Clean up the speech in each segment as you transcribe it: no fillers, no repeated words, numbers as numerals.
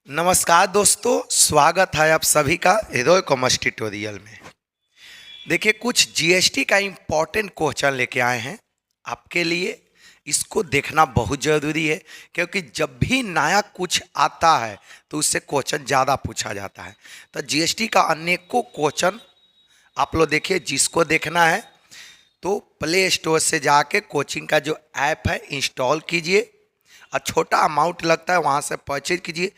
नमस्कार दोस्तों, स्वागत है आप सभी का हृदय कॉमर्स ट्यूटोरियल में। देखिए, कुछ जीएसटी का इम्पोर्टेंट क्वेश्चन लेके आए हैं आपके लिए। इसको देखना बहुत ज़रूरी है क्योंकि जब भी नया कुछ आता है तो उससे क्वेश्चन ज़्यादा पूछा जाता है। तो जीएसटी का अनेकों क्वेश्चन आप लोग देखिए। जिसको देखना है तो प्ले स्टोर से जाके कोचिंग का जो ऐप है इंस्टॉल कीजिए और छोटा अमाउंट लगता है वहाँ से परचेज कीजिए।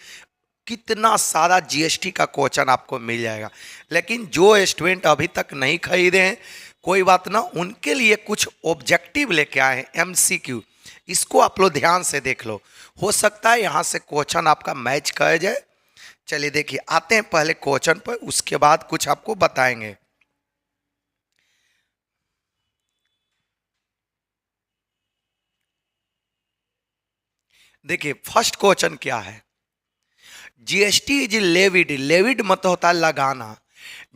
कितना सारा जीएसटी का क्वेश्चन आपको मिल जाएगा। लेकिन जो स्टूडेंट अभी तक नहीं खरीदे हैं, कोई बात ना, उनके लिए कुछ ऑब्जेक्टिव लेके आए हैं, एमसीक्यू। इसको आप लोग ध्यान से देख लो, हो सकता है यहाँ से क्वेश्चन आपका मैच कर जाए। चलिए देखिए, आते हैं पहले क्वेश्चन पर, उसके बाद कुछ आपको बताएंगे। देखिए, फर्स्ट क्वेश्चन क्या है। जीएसटी इज लेविड, लेविड मतलब होता है लगाना।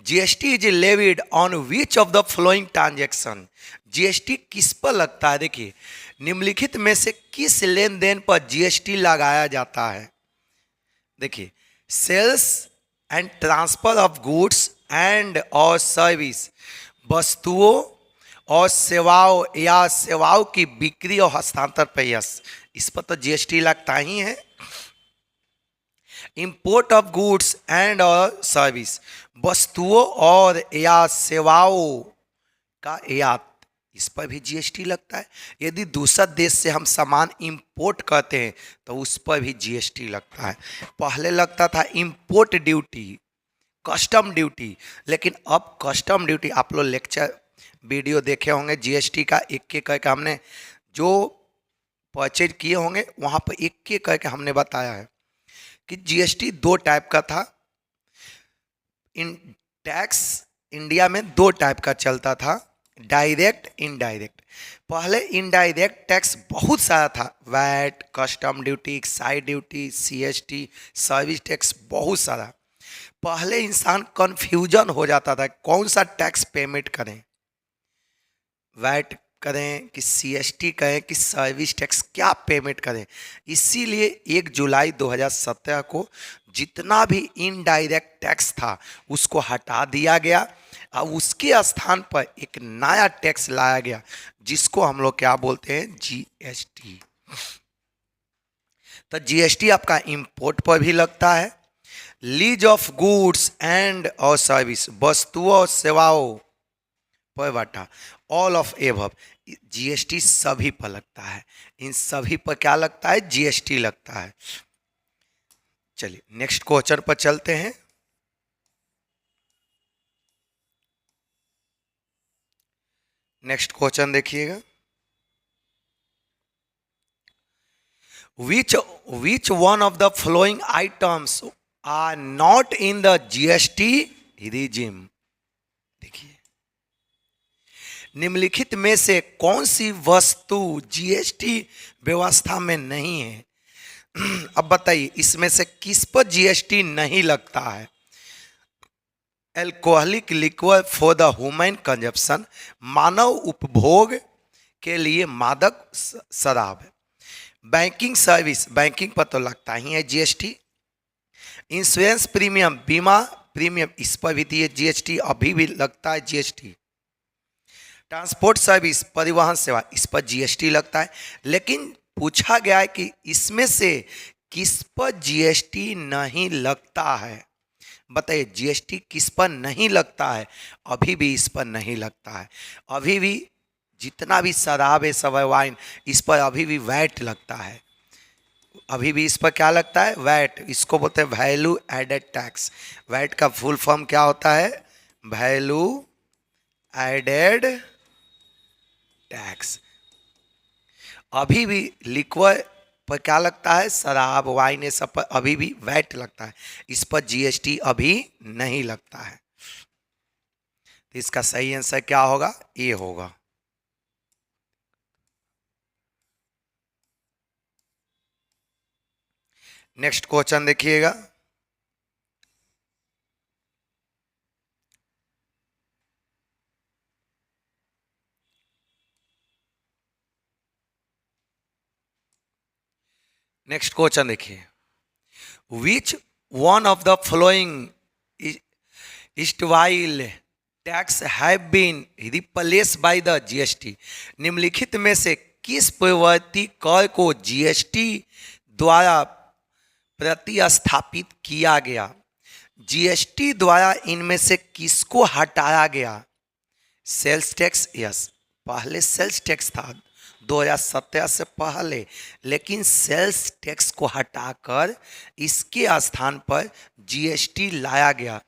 GST is levied on which of the flowing transaction. GST किस पर लगता है। देखिए, निम्नलिखित में से किस लेन देन पर जीएसटी लगाया जाता है। देखिए, sales and transfer of goods and और सर्विस, वस्तुओं और सेवाओं या सेवाओं की बिक्री और हस्तांतरण पर यस, इस पर तो जीएसटी लगता ही है। इंपोर्ट ऑफ गुड्स एंड और सर्विस, वस्तुओं और या सेवाओं का आयात, इस पर भी जीएसटी लगता है। यदि दूसरा देश से हम सामान इंपोर्ट करते हैं तो उस पर भी जीएसटी लगता है। पहले लगता था इंपोर्ट ड्यूटी, कस्टम ड्यूटी, लेकिन अब कस्टम ड्यूटी, आप लोग लेक्चर वीडियो देखे होंगे जीएसटी का, एक एक करके हमने जो परचेज किए होंगे वहाँ पर एक एक करके हमने बताया है कि जीएसटी दो टाइप का था। इन टैक्स इंडिया में दो टाइप का चलता था, डायरेक्ट, इनडायरेक्ट। पहले इनडायरेक्ट टैक्स बहुत सारा था, VAT, custom duty, excise duty, CST, service tax, बहुत सारा। पहले इंसान कंफ्यूजन हो जाता था कौन सा टैक्स पेमेंट करें, वैट करें कि सीएसटी करें कि सर्विस टैक्स, क्या पेमेंट करें। इसीलिए 1 जुलाई 2017 को जितना भी इनडायरेक्ट टैक्स था उसको हटा दिया गया और उसके स्थान पर एक नया टैक्स लाया गया जिसको हम लोग क्या बोलते हैं, जीएसटी। तो जीएसटी आपका इंपोर्ट पर भी लगता है, लीज ऑफ गुड्स एंड और सर्विस, वस्तुओं और सेवाओं पर बटा, ऑल ऑफ एबव, जीएसटी सभी पर लगता है। इन सभी पर क्या लगता है, जीएसटी लगता है। चलिए नेक्स्ट क्वेश्चन पर चलते हैं। नेक्स्ट क्वेश्चन देखिएगा। Which which one of the following items are not in the GST regime. देखिए, निम्नलिखित में से कौन सी वस्तु जीएसटी व्यवस्था में नहीं है। अब बताइए, इसमें से किस पर जीएसटी नहीं लगता है। Alcoholic liquor for the human consumption, मानव उपभोग के लिए मादक शराब। बैंकिंग सर्विस, बैंकिंग पर तो लगता ही है जीएसटी। इंश्योरेंस प्रीमियम, बीमा प्रीमियम, इस पर भी दिए जीएसटी, अभी भी लगता है जीएसटी। ट्रांसपोर्ट सर्विस, परिवहन सेवा, इस पर जीएसटी लगता है। लेकिन पूछा गया है कि इसमें से किस पर जीएसटी नहीं लगता है। बताइए, जीएसटी किस पर नहीं लगता है। अभी भी इस पर नहीं लगता है। अभी भी जितना भी शराब है, सब वाइन, इस पर अभी भी वैट लगता है। अभी भी इस पर क्या लगता है, वैट। इसको बोलते हैं वैल्यू एडेड टैक्स। वैट का फुल फॉर्म क्या होता है, वैल्यू एडेड टैक्स। अभी भी लिक्वर पर क्या लगता है, शराब, वाइन, ये सब पर अभी भी वैट लगता है। इस पर जीएसटी अभी नहीं लगता है। तो इसका सही आंसर क्या होगा, ए होगा। नेक्स्ट क्वेश्चन देखिएगा। नेक्स्ट क्वेश्चन देखिए। Which one of the following erstwhile tax have been replace by the GST. निम्नलिखित में से किस प्रवर्ती कर को जीएसटी द्वारा प्रतिस्थापित किया गया? जीएसटी द्वारा इनमें से किसको हटाया गया? सेल्स टैक्स, यस, पहले सेल्स टैक्स था 2017 से पहले, लेकिन सेल्स टैक्स को हटाकर इसके स्थान पर जीएसटी लाया गया।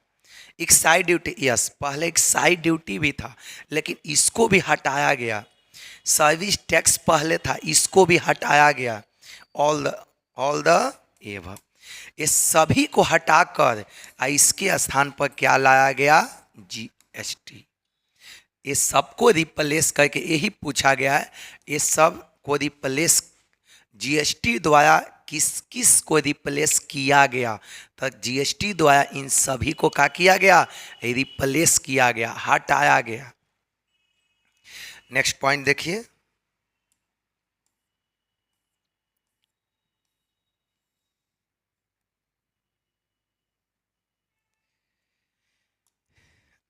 एक्साइज ड्यूटी, यस, पहले एक्साइज ड्यूटी भी था लेकिन इसको भी हटाया गया। सर्विस टैक्स पहले था, इसको भी हटाया गया। ऑल द एबव, ये सभी को हटाकर इसके स्थान पर क्या लाया गया? जीएसटी। ये सबको रिप्लेस करके यही पूछा गया है, ये सब को रिप्लेस जीएसटी द्वारा किस किस को रिप्लेस किया गया? तो जीएसटी द्वारा इन सभी को क्या किया गया? रिप्लेस किया गया, हटाया गया। नेक्स्ट पॉइंट देखिए,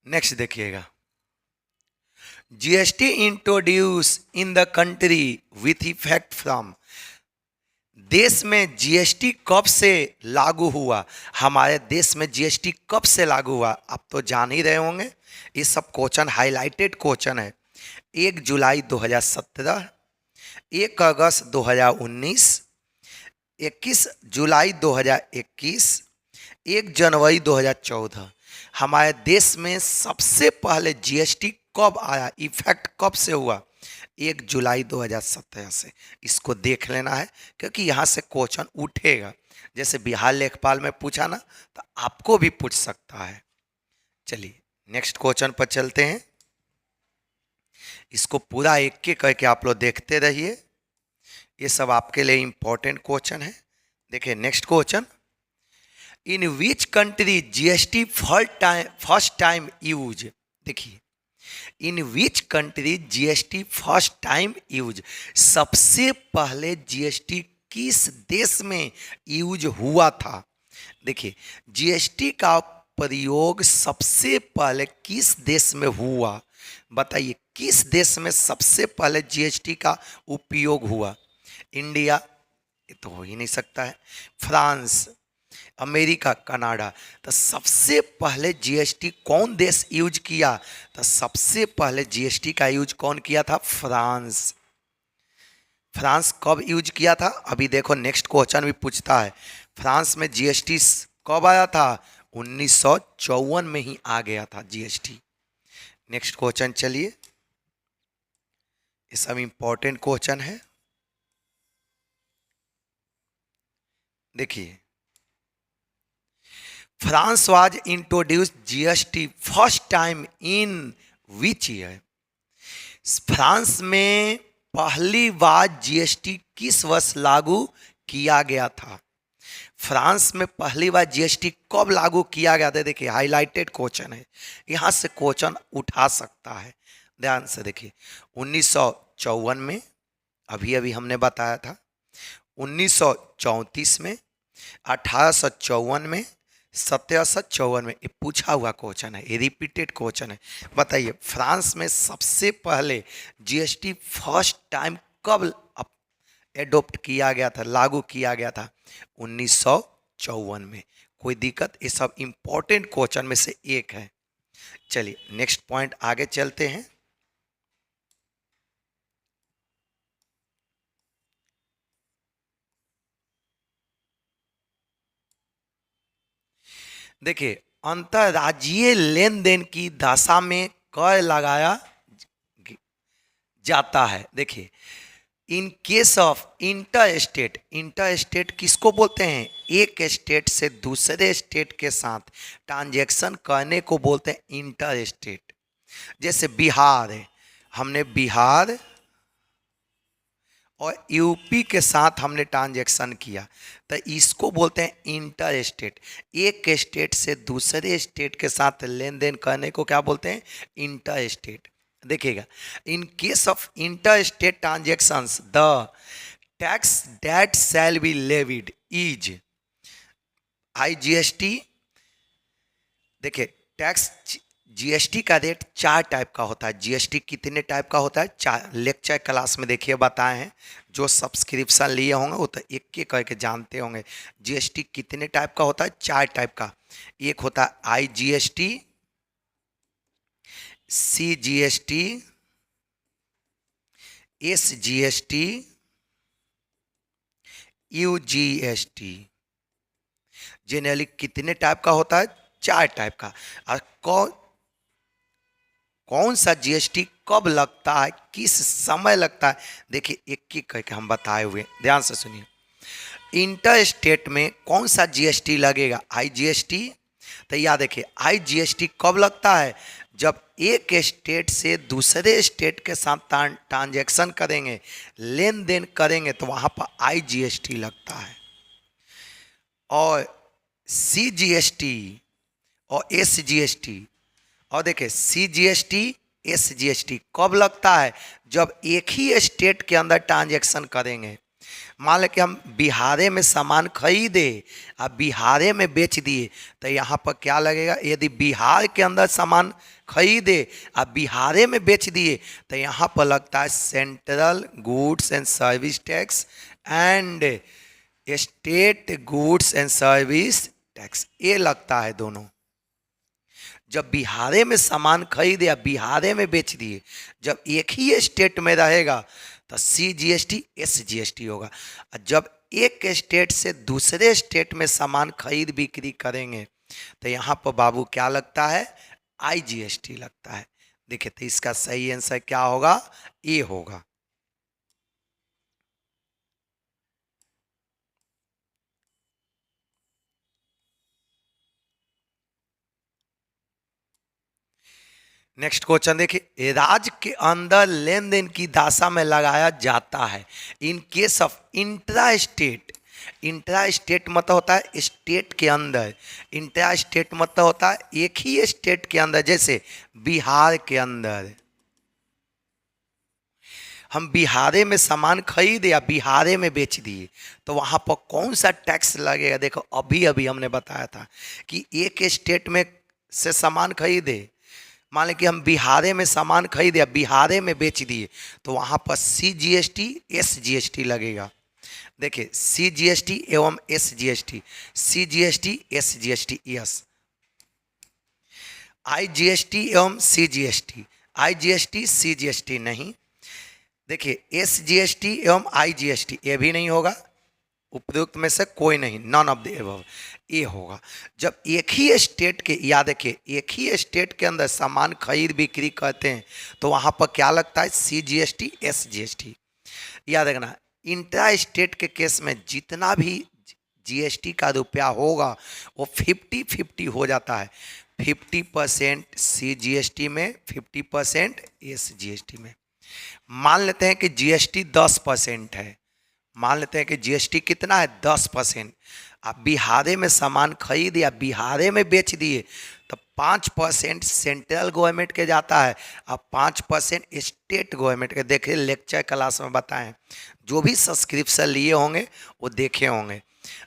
नेक्स्ट देखिएगा, GST introduce in the country with effect from. देश में जीएसटी कब से लागू हुआ? हमारे देश में जीएसटी कब से लागू हुआ? आप तो जान ही रहे होंगे, ये सब क्वेश्चन हाईलाइटेड क्वेश्चन है। 1 जुलाई 2017, 1 अगस्त 2019, 21 जुलाई 2021, 1 जनवरी 2014। हमारे देश में सबसे पहले जीएसटी कब आया, इफेक्ट कब से हुआ? 1 जुलाई 2017 से। इसको देख लेना है क्योंकि यहाँ से क्वेश्चन उठेगा। जैसे बिहार लेखपाल में पूछा ना, तो आपको भी पूछ सकता है। चलिए नेक्स्ट क्वेश्चन पर चलते हैं। इसको पूरा एक एक करके आप लोग देखते रहिए, ये सब आपके लिए इंपॉर्टेंट क्वेश्चन है। देखिए next question, in which country GST first time use. देखिए, in which country GST first time use, सबसे पहले जीएसटी किस देश में यूज हुआ था? देखिए, जीएसटी का प्रयोग सबसे पहले किस देश में हुआ? बताइए, किस देश में सबसे पहले जीएसटी का उपयोग हुआ? इंडिया, ये तो हो ही नहीं सकता है। France, America, Canada. तो सबसे पहले जीएसटी कौन देश यूज किया? तो सबसे पहले जीएसटी का यूज कौन किया था? फ्रांस। फ्रांस कब यूज किया था? अभी देखो नेक्स्ट क्वेश्चन भी पूछता है, फ्रांस में जीएसटी कब आया था? 1954 में ही आ गया था जीएसटी। नेक्स्ट क्वेश्चन चलिए, ये सब इंपॉर्टेंट क्वेश्चन है। देखिए, France was introduce GST first time in which year. France में पहली बार जीएसटी किस वर्ष लागू किया गया था? फ्रांस में पहली बार जीएसटी कब लागू किया गया था? देखिए हाईलाइटेड क्वेश्चन है, यहां से क्वेश्चन उठा सकता है। ध्यान से देखिए, 1954 में, अभी अभी हमने बताया था, 1934 में, 1854 में, 1754 में। ये पूछा हुआ क्वेश्चन है, ये रिपीटेड क्वेश्चन है। बताइए, फ्रांस में सबसे पहले जीएसटी फर्स्ट टाइम कब एडॉप्ट किया गया था, लागू किया गया था? 1954 में। कोई दिक्कत? ये सब इंपॉर्टेंट क्वेश्चन में से एक है। चलिए नेक्स्ट पॉइंट आगे चलते हैं। देखिए, अंतर्राज्यीय लेन देन की दशा में कर लगाया जाता है। देखिए, इन case of inter state, inter state किसको बोलते हैं? एक स्टेट से दूसरे स्टेट के साथ ट्रांजैक्शन करने को बोलते हैं इंटर स्टेट। जैसे बिहार है, हमने बिहार और यूपी के साथ हमने ट्रांजैक्शन किया, तो इसको बोलते हैं इंटर स्टेट। एक स्टेट से दूसरे स्टेट के साथ लेन देन करने को क्या बोलते हैं? Inter state. देखिएगा, in case of inter state transactions the tax that shall be levied is. IGST, देखिए टैक्स जीएसटी का रेट 4 टाइप का होता है। जीएसटी कितने टाइप का होता है? 4। लेक्चर क्लास में देखिए बताए हैं, जो सब्सक्रिप्शन लिए होंगे वो तो एक एक करके जानते होंगे। जीएसटी कितने टाइप का होता है? 4 टाइप का। एक होता है IGST, CGST, SGST, UGST। Generally कितने टाइप का होता है? 4 टाइप का। और कौन सा जीएसटी कब लगता है, किस समय लगता है, देखिए एक एक करके हम बताए हुए, ध्यान से सुनिए। इंटर स्टेट में कौन सा जीएसटी लगेगा? IGST। तो याद देखिए IGST कब लगता है? जब एक स्टेट से दूसरे स्टेट के साथ ट्रांजैक्शन करेंगे, लेन देन करेंगे, तो वहां पर IGST लगता है। और CGST और SGST, और देखिए CGST SGST कब लगता है? जब एक ही स्टेट के अंदर ट्रांजैक्शन करेंगे। मान लें कि हम बिहारे में सामान खरीदे और बिहारे में बेच दिए, तो यहाँ पर क्या लगेगा? यदि बिहार के अंदर सामान खरीदे और बिहारे में बेच दिए, तो यहाँ पर लगता है central goods and service tax and state goods and service tax, ये लगता है दोनों। जब बिहारे में सामान खरीदे या बिहारे में बेच दिए, जब एक ही स्टेट में रहेगा तो CGST SGST होगा। और जब एक स्टेट से दूसरे स्टेट में सामान खरीद बिक्री करेंगे, तो यहाँ पर बाबू क्या लगता है? IGST लगता है। देखिए तो इसका सही आंसर क्या होगा? ए होगा। नेक्स्ट क्वेश्चन देखिए, राज्य के अंदर लेन देन की दशा में लगाया जाता है इन case of intra state. Intra state मतलब होता है स्टेट के अंदर, इंट्रा स्टेट मतलब होता है एक ही स्टेट के अंदर। जैसे बिहार के अंदर हम बिहारे में सामान खरीदे या बिहारे में बेच दिए, तो वहां पर कौन सा टैक्स लगेगा? देखो अभी अभी हमने बताया था कि एक स्टेट में से सामान खरीदे, मान लें कि हम बिहारे में सामान खरीदे या बिहारे में बेच दिए, तो वहां पर CGST SGST लगेगा। देखिए CGST एवं SGST, CGST SGST yes, IGST एवं CGST, IGST CGST नहीं। देखिए SGST एवं IGST ये भी नहीं होगा, उपयुक्त में से कोई नहीं, नॉन ऑफ द एबव, ये होगा। जब एक ही स्टेट के, याद रखिए एक ही स्टेट के अंदर सामान खरीद बिक्री करते हैं, तो वहां पर क्या लगता है? CGST SGST। याद रखना इंट्रा स्टेट के केस में जितना भी GST का रुपया होगा वो 50-50 हो जाता है। 50% CGST में, 50% SGST में। मान लेते हैं कि GST 10% है, मान लेते हैं कि GST कितना है? 10%। आप बिहारे में सामान खरीद या बिहारे में बेच दिए, तो 5% सेंट्रल गवर्नमेंट के जाता है और 5% स्टेट गवर्नमेंट के। देखिए लेक्चर क्लास में बताएं, जो भी सब्सक्रिप्शन लिए होंगे वो देखे होंगे।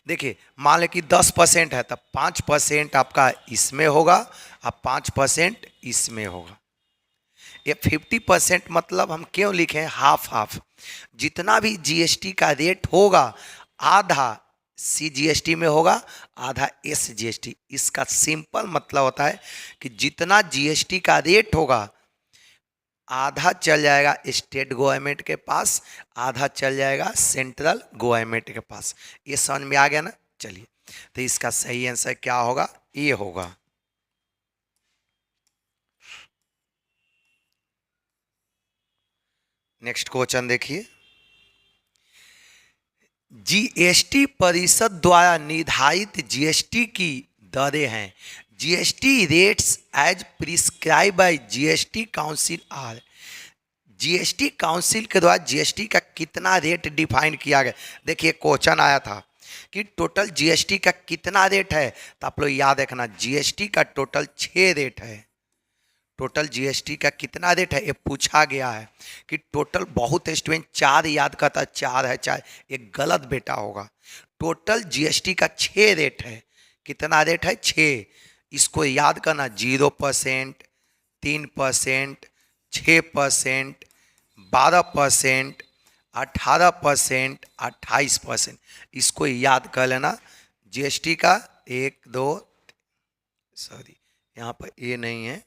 देखिए मान लें कि 10% है, तो 5% आपका इसमें होगा और 5% इसमें होगा। ये 50% मतलब हम क्यों लिखें हाफ हाफ? जितना भी GST का रेट होगा, आधा CGST में होगा, आधा SGST। इसका सिंपल मतलब होता है कि जितना GST का रेट होगा, आधा चल जाएगा स्टेट गवर्नमेंट के पास, आधा चल जाएगा सेंट्रल गवर्नमेंट के पास। ये समझ में आ गया ना? चलिए तो इसका सही आंसर क्या होगा? ये होगा। नेक्स्ट क्वेश्चन देखिए, GST परिषद द्वारा निर्धारित GST की दरें हैं। GST rates as prescribe by GST council are. GST council के द्वारा GST का कितना रेट डिफाइन किया गया? देखिए क्वेश्चन आया था कि टोटल GST का कितना रेट है, तो आप लोग याद रखना GST का टोटल 6 रेट है। टोटल GST का कितना रेट है ये पूछा गया है कि टोटल, बहुत स्टूडेंट 4 याद करता, 4 है 4, एक गलत बेटा होगा। टोटल GST का 6 रेट है। कितना रेट है 6। इसको याद करना 0%, 3%, 6%, 12%, 18%, 28%। इसको याद कर लेना। जीएसटी का 1 2 सॉरी यहाँ पर ये नहीं है,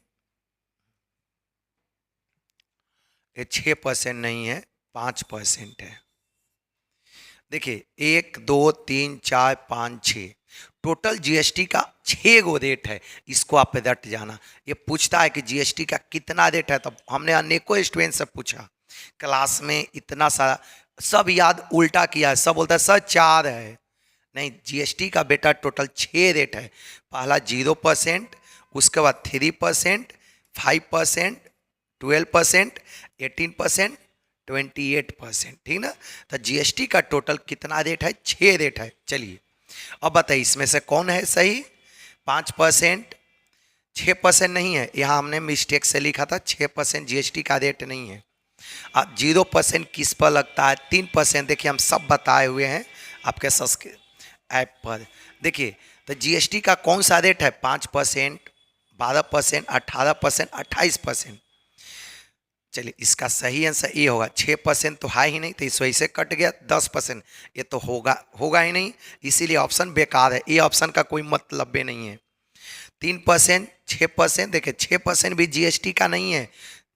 ये 6% नहीं है, 5% है। देखिए 1 2 3 4 5 6 टोटल जीएसटी का 6 गो रेट है। इसको आप रट जाना। ये पूछता है कि जीएसटी का कितना रेट है, तब हमने अनेकों स्टूडेंट से पूछा क्लास में, इतना सारा सब याद उल्टा किया है। सब बोलता है सर 4 है, नहीं, जीएसटी का बेटा टोटल 6 रेट है। पहला 0%, उसके बाद 3%, 5%, 12%, 18%, 28%, ठीक ना। तो जीएसटी का टोटल कितना रेट है? 6 रेट है। चलिए अब बताइए इसमें से कौन है सही? 5%, 6% नहीं है, यहाँ हमने मिस्टेक से लिखा था 6% जीएसटी का रेट नहीं है। अब 0% किस पर लगता है? 3%। देखिए हम सब बताए हुए हैं आपके सब्सक्राइब ऐप पर। देखिए तो जीएसटी का कौन सा रेट है? 5%, 12%, 18%, 28%। चलिए इसका सही आंसर ये होगा। 6% तो है ही नहीं, तो इस वजह से कट गया। 10% ये तो होगा ही नहीं, इसीलिए ऑप्शन बेकार है। ये ऑप्शन का कोई मतलब भी नहीं है। 3%, 6%, देखिए 6% भी जीएसटी का नहीं है।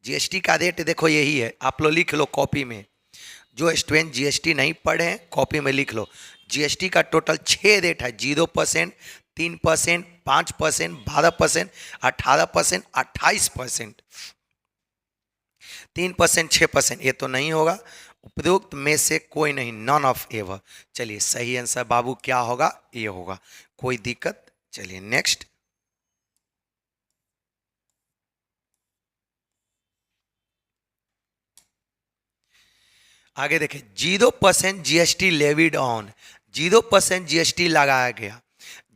जीएसटी का रेट देखो यही है, आप लोग लिख लो कॉपी में। जो स्टूडेंट जीएसटी नहीं पढ़े हैं कॉपी में लिख लो। जीएसटी का टोटल 6 रेट है। 0%, 3%, 5%, 12%, 18%, 28%। 3%, 6% ये तो नहीं होगा। उपरोक्त में से कोई नहीं, नॉन ऑफ एवर। चलिए सही आंसर बाबू क्या होगा? ये होगा। कोई दिक्कत? चलिए नेक्स्ट। आगे देखिए 0% जीएसटी लेविड ऑन। 0% जीएसटी लगाया गया।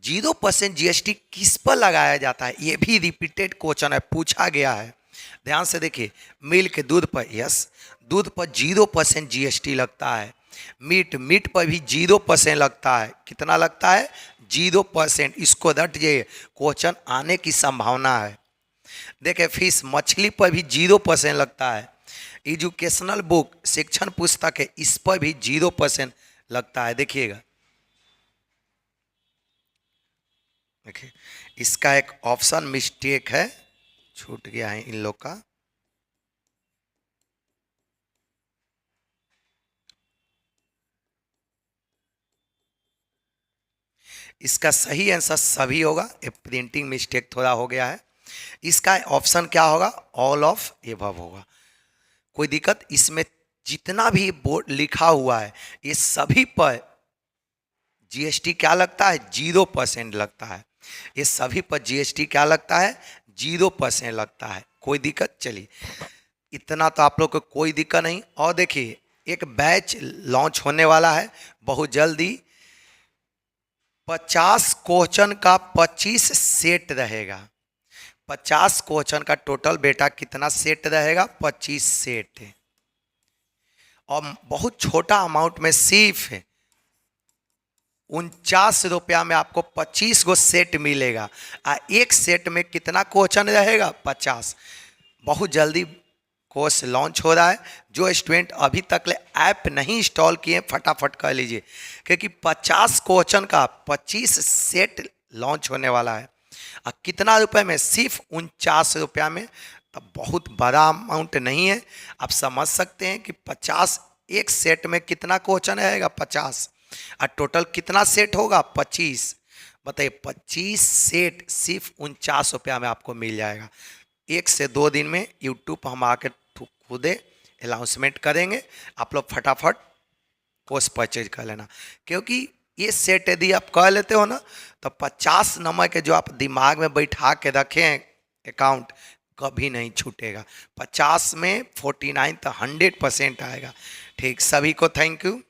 0% जीएसटी किस पर लगाया जाता है? ये भी रिपीटेड क्वेश्चन है, पूछा गया है। ध्यान से देखिए, मिल्क दूध पर, यस, दूध पर 0% जीएसटी लगता है। मीट पर भी 0% लगता है। कितना लगता है? 0%। इसको रट जाइए, क्वेश्चन आने की संभावना है। देखिए फिश, मछली पर भी 0% लगता है। एजुकेशनल बुक, शिक्षण पुस्तक है, इस पर भी 0% लगता है। देखिएगा, देखिए इसका एक ऑप्शन मिस्टेक है, छूट गया है इन लोग का। इसका सही आंसर सभी होगा। ये प्रिंटिंग मिस्टेक थोड़ा हो गया है। इसका ऑप्शन क्या होगा? ऑल ऑफ एबव होगा। कोई दिक्कत? इसमें जितना भी बोर्ड लिखा हुआ है ये सभी पर जीएसटी क्या लगता है? 0% लगता है। ये सभी पर जीएसटी क्या लगता है? 0% लगता है। कोई दिक्कत? चलिए इतना तो आप लोग को कोई दिक्कत नहीं। और देखिए एक बैच लॉन्च होने वाला है बहुत जल्दी। 50 क्वेश्चन का 25 सेट रहेगा। 50 क्वेश्चन का टोटल बेटा कितना सेट रहेगा? 25 सेट। और बहुत छोटा अमाउंट में सिर्फ 49 रुपया में आपको 25 गो सेट मिलेगा। एक सेट में कितना क्वेश्चन रहेगा? 50। बहुत जल्दी कोर्स लॉन्च हो रहा है। जो स्टूडेंट अभी तक ले ऐप नहीं इंस्टॉल किए फटाफट कर लीजिए, क्योंकि 50 क्वेश्चन का 25 सेट लॉन्च होने वाला है। और कितना रुपए में? सिर्फ 49 रुपया में। तब बहुत बड़ा अमाउंट नहीं है। आप समझ सकते हैं कि 50 एक सेट में कितना क्वेश्चन रहेगा? 50। और टोटल कितना सेट होगा? 25। बताइए 25 सेट सिर्फ 49 रुपया में आपको मिल जाएगा। 1 से 2 दिन में यूट्यूब हम आके खुदे अनाउंसमेंट करेंगे। आप लोग फटाफट कोर्स परचेज कर लेना, क्योंकि ये सेट यदि आप कर लेते हो ना तो 50 नंबर के जो आप दिमाग में बैठा के रखे हैं अकाउंट, कभी नहीं छूटेगा। 50 में 49 तो 100% आएगा। ठीक, सभी को थैंक यू।